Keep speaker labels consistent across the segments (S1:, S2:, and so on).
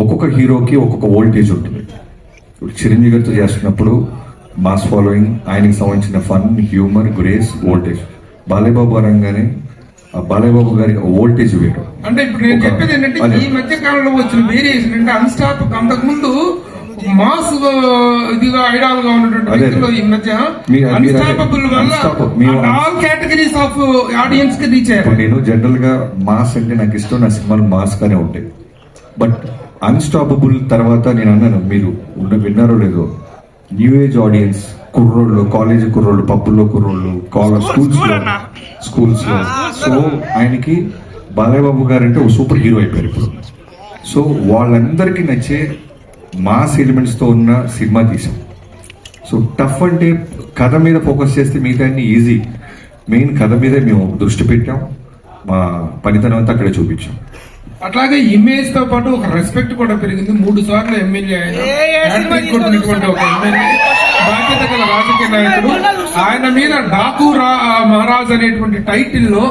S1: ఒక్కొక్క హీరోకి ఒక్కొక్క వోల్టేజ్ ఉంటుంది. చిరంజీవి గారితో చేస్తున్నప్పుడు మాస్ ఫాలోయింగ్, ఆయనకి సంబంధించిన fun, humour, grace, voltage. Balayya Babu అనగానే బాలయ్యబాబు గారి వోల్టేజ్ వేరు.
S2: అంటే ఇప్పుడు నేను చెప్పేది ఏంటంటే ఈ మధ్య కాలంలో వచ్చిన వేరియేషన్ అంటే అన్స్టాప్. అంతకుముందు మాస్ ఇదిగా ఐడాల్ గా ఉన్నటువంటి వ్యక్తులు ఈ మధ్య అన్స్టాపబుల్ వల్ల ఆల్ కేటగిరీస్ ఆఫ్ ఆడియన్స్ కి రీచ్ అయ్యారు.
S1: నేను జనరల్ గా మాస్ అంటే నాకు ఇష్టం, నా సినిమాలు మాస్ గానే ఉంటాయి. బట్ అన్స్టాపబుల్ తర్వాత నేను అన్నాను, మీరు విన్నారో లేదో, న్యూ ఏజ్ ఆడియన్స్, కుర్రోళ్ళు, కాలేజీ కుర్రోళ్ళు, పబ్బుల్లో కుర్రోళ్ళు, స్కూల్స్ లో. సో ఆయనకి బాలయ్యబాబు గారు అంటే ఒక సూపర్ హీరో అయిపోయారు ఇప్పుడు. సో వాళ్ళందరికీ నచ్చే మాస్ ఎలిమెంట్స్ తో ఉన్న సినిమా తీసాం. సో టఫ్ అంటే కథ మీద ఫోకస్ చేస్తే మిగతా ఈజీ. మెయిన్ కథ మీదే మేము దృష్టి పెట్టాం, మా పనితనం అంతా అక్కడే చూపించాం.
S2: అట్లాగే ఇమేజ్ తో పాటు ఒక రెస్పెక్ట్ కూడా పెరిగింది. 3 సార్లు ఎమ్మెల్యే అయినటువంటి ఒక ఎమ్మెల్యే, బాధ్యత గల రాజకీయ నాయకుడు. ఆయన మీద డాకు మహారాజ్ అనేటువంటి టైటిల్ లో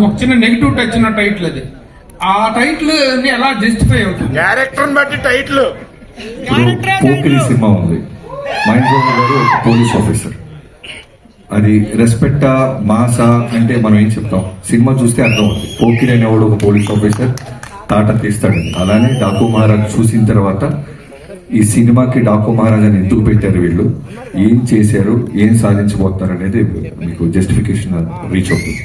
S2: ఒక చిన్న నెగిటివ్ టచ్ ఉన్న టైటిల్ అది. ఆ టైటిల్ ఎలా జస్టిఫై అవుతుంది?
S3: క్యారెక్టర్ బట్టి టైటిల్.
S1: పోకిరి సినిమా ఉంది, మహేష్ బాబు గారు ఒక పోలీస్ ఆఫీసర్. అది రెస్పెక్టా మాసా అంటే మనం ఏం చెప్తాం, సినిమా చూస్తే అర్థం అవుతుంది. పోకిరి అనేవాడు ఒక పోలీస్ ఆఫీసర్ తాట తీస్తాడు. అలానే డాకు మహారాజ్ చూసిన తర్వాత ఈ సినిమాకి డాకు మహారాజ్ అని ఎందుకు పెట్టారు, వీళ్ళు ఏం చేశారు, ఏం సాధించబోతున్నారు అనేది మీకు జస్టిఫికేషన్ రీచ్ అవుతుంది.